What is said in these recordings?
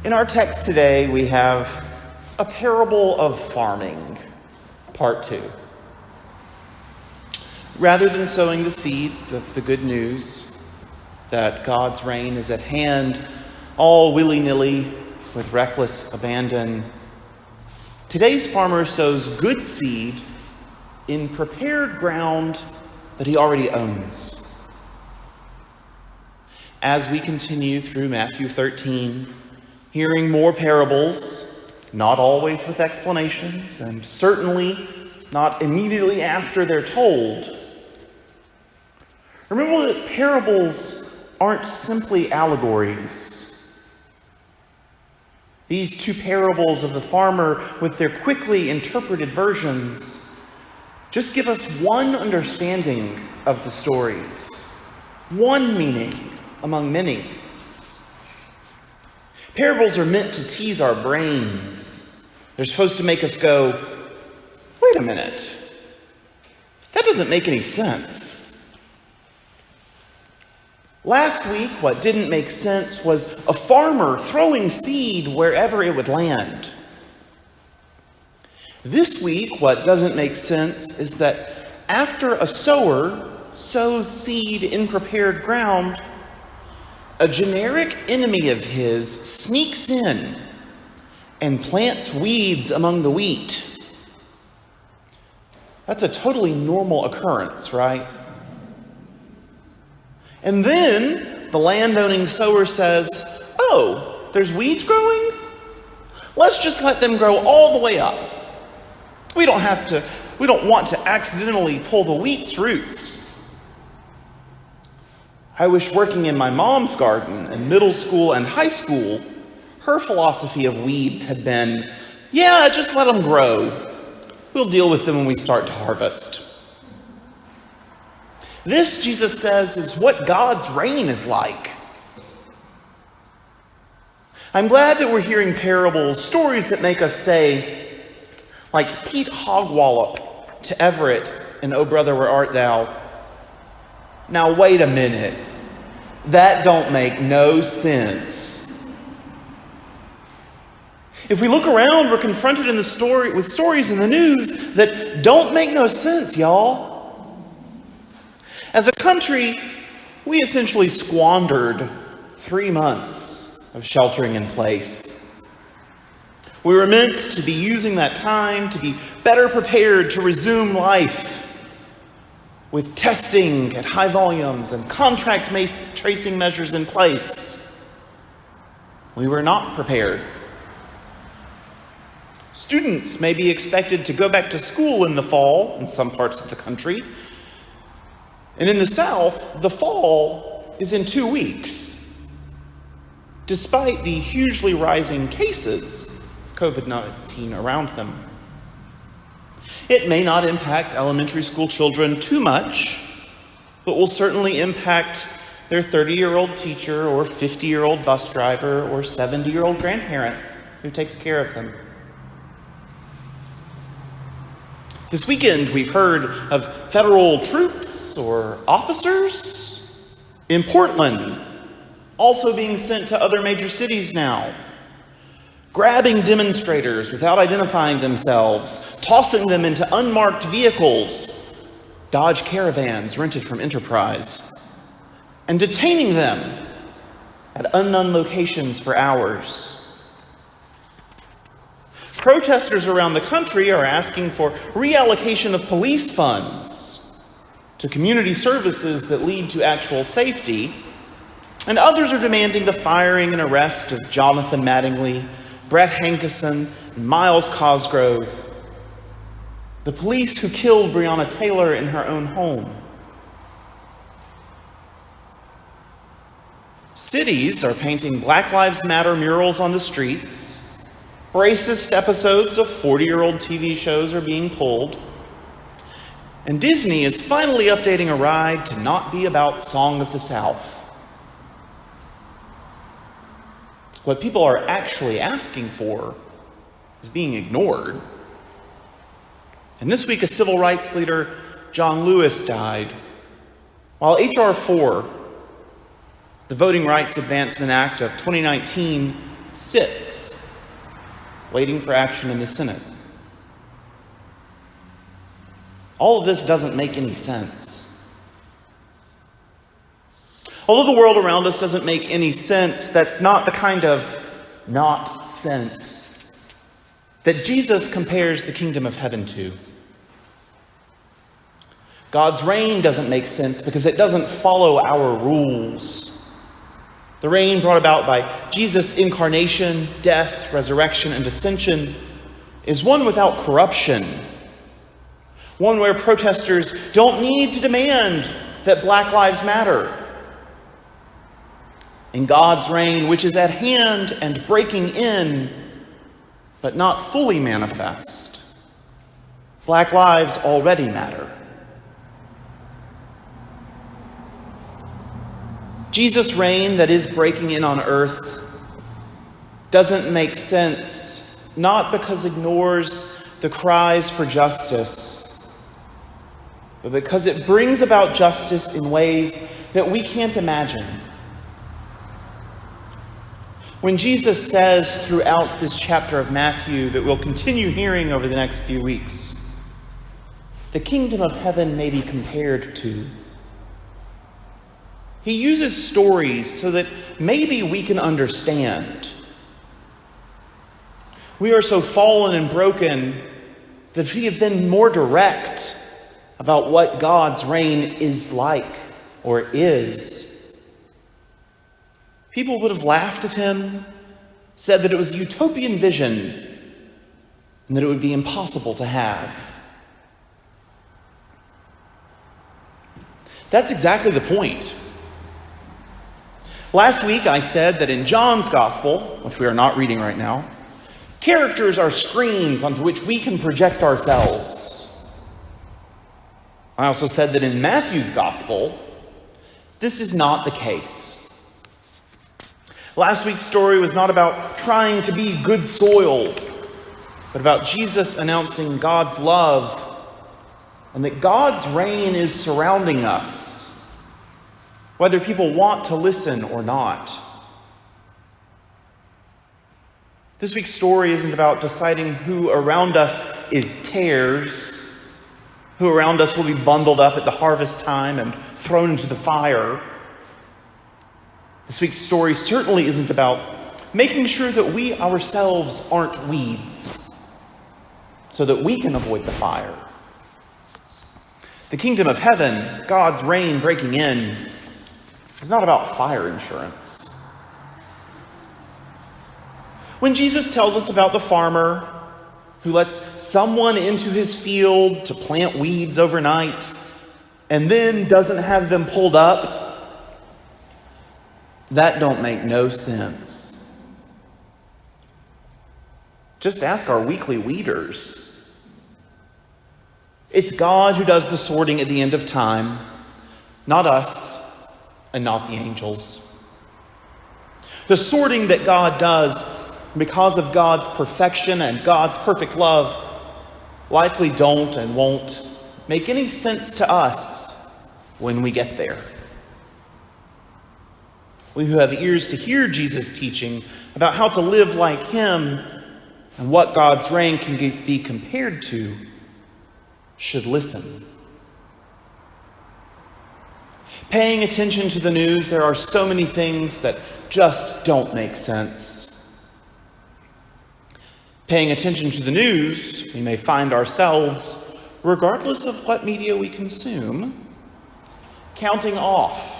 In our text today, we have a parable of farming, part 2. Rather than sowing the seeds of the good news that God's reign is at hand, all willy-nilly with reckless abandon, today's farmer sows good seed in prepared ground that he already owns. As we continue through Matthew 13, hearing more parables, not always with explanations, and certainly not immediately after they're told, remember that parables aren't simply allegories. These two parables of the farmer with their quickly interpreted versions just give us one understanding of the stories, one meaning among many. Parables are meant to tease our brains. They're supposed to make us go, wait a minute, that doesn't make any sense. Last week, what didn't make sense was a farmer throwing seed wherever it would land. This week, what doesn't make sense is that after a sower sows seed in prepared ground, a generic enemy of his sneaks in and plants weeds among the wheat. That's a totally normal occurrence, right? And then the landowning sower says, oh, there's weeds growing? Let's just let them grow all the way up. We don't want to accidentally pull the wheat's roots. I wish working in my mom's garden in middle school and high school, her philosophy of weeds had been, yeah, just let them grow. We'll deal with them when we start to harvest. This, Jesus says, is what God's reign is like. I'm glad that we're hearing parables, stories that make us say, like Pete Hogwallop to Everett in Oh Brother, Where Art Thou? Now wait a minute. That don't make no sense. If we look around, we're confronted with stories in the news that don't make no sense, y'all. As a country, we essentially squandered 3 months of sheltering in place. We were meant to be using that time to be better prepared to resume life with testing at high volumes and contact tracing measures in place. We were not prepared. Students may be expected to go back to school in the fall in some parts of the country. And in the South, the fall is in 2 weeks, despite the hugely rising cases of COVID-19 around them. It may not impact elementary school children too much, but will certainly impact their 30-year-old teacher or 50-year-old bus driver or 70-year-old grandparent who takes care of them. This weekend, we've heard of federal troops or officers in Portland also being sent to other major cities now, grabbing demonstrators without identifying themselves, tossing them into unmarked vehicles, Dodge Caravans rented from Enterprise, and detaining them at unknown locations for hours. Protesters around the country are asking for reallocation of police funds to community services that lead to actual safety, and others are demanding the firing and arrest of Jonathan Mattingly, Brett Hankison, and Miles Cosgrove, the police who killed Breonna Taylor in her own home. Cities are painting Black Lives Matter murals on the streets. Racist episodes of 40-year-old TV shows are being pulled. And Disney is finally updating a ride to not be about Song of the South. What people are actually asking for is being ignored. And this week, a civil rights leader, John Lewis, died, while H.R. 4, the Voting Rights Advancement Act of 2019, sits, waiting for action in the Senate. All of this doesn't make any sense. Although the world around us doesn't make any sense, that's not the kind of not sense that Jesus compares the kingdom of heaven to. God's reign doesn't make sense because it doesn't follow our rules. The reign brought about by Jesus' incarnation, death, resurrection, and ascension is one without corruption. One where protesters don't need to demand that Black Lives Matter. In God's reign, which is at hand and breaking in, but not fully manifest, Black lives already matter. Jesus' reign that is breaking in on earth doesn't make sense, not because it ignores the cries for justice, but because it brings about justice in ways that we can't imagine. When Jesus says throughout this chapter of Matthew that we'll continue hearing over the next few weeks, the kingdom of heaven may be compared to, he uses stories so that maybe we can understand. We are so fallen and broken that if he had been more direct about what God's reign is like or is, people would have laughed at him, said that it was a utopian vision, and that it would be impossible to have. That's exactly the point. Last week I said that in John's Gospel, which we are not reading right now, characters are screens onto which we can project ourselves. I also said that in Matthew's Gospel, this is not the case. Last week's story was not about trying to be good soil, but about Jesus announcing God's love and that God's reign is surrounding us, whether people want to listen or not. This week's story isn't about deciding who around us is tares, who around us will be bundled up at the harvest time and thrown into the fire. This week's story certainly isn't about making sure that we ourselves aren't weeds, so that we can avoid the fire. The kingdom of heaven, God's reign breaking in, is not about fire insurance. When Jesus tells us about the farmer who lets someone into his field to plant weeds overnight and then doesn't have them pulled up, that don't make no sense. Just ask our weekly weeders. It's God who does the sorting at the end of time, not us and not the angels. The sorting that God does because of God's perfection and God's perfect love likely don't and won't make any sense to us when we get there. We who have ears to hear Jesus' teaching about how to live like him and what God's reign can be compared to should listen. Paying attention to the news, there are so many things that just don't make sense. Paying attention to the news, we may find ourselves, regardless of what media we consume, counting off.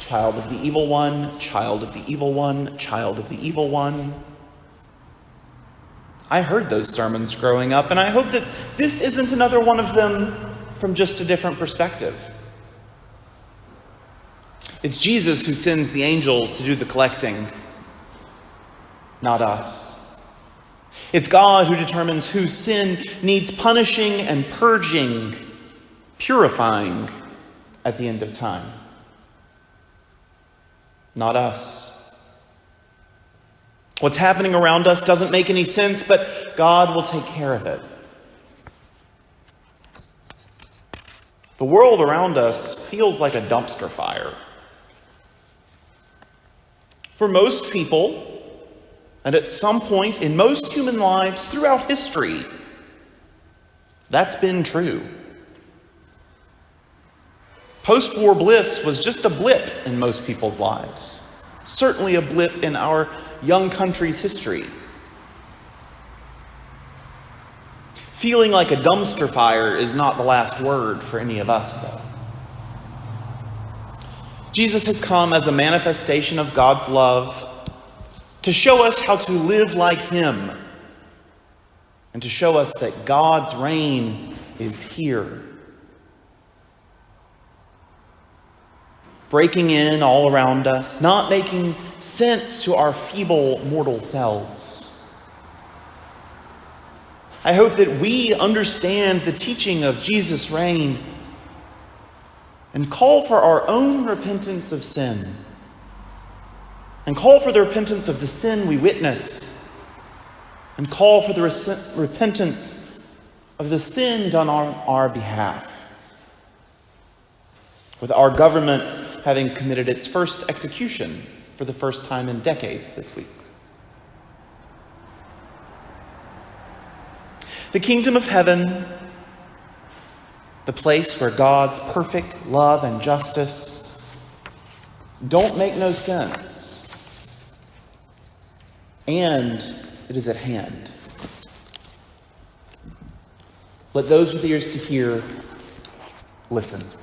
Child of the evil one, child of the evil one, child of the evil one. I heard those sermons growing up, and I hope that this isn't another one of them from just a different perspective. It's Jesus who sends the angels to do the collecting, not us. It's God who determines whose sin needs punishing and purging, purifying at the end of time, not us. What's happening around us doesn't make any sense, but God will take care of it. The world around us feels like a dumpster fire. For most people, And at some point in most human lives throughout history, that's been true. Post-war bliss was just a blip in most people's lives. Certainly a blip in our young country's history. Feeling like a dumpster fire is not the last word for any of us, though. Jesus has come as a manifestation of God's love to show us how to live like him and to show us that God's reign is here. Breaking in all around us, not making sense to our feeble mortal selves. I hope that we understand the teaching of Jesus' reign and call for our own repentance of sin, and call for the repentance of the sin we witness, and call for the repentance of the sin done on our behalf. With our government having committed its first execution for the first time in decades this week. The kingdom of heaven, the place where God's perfect love and justice don't make no sense, and it is at hand. Let those with ears to hear listen.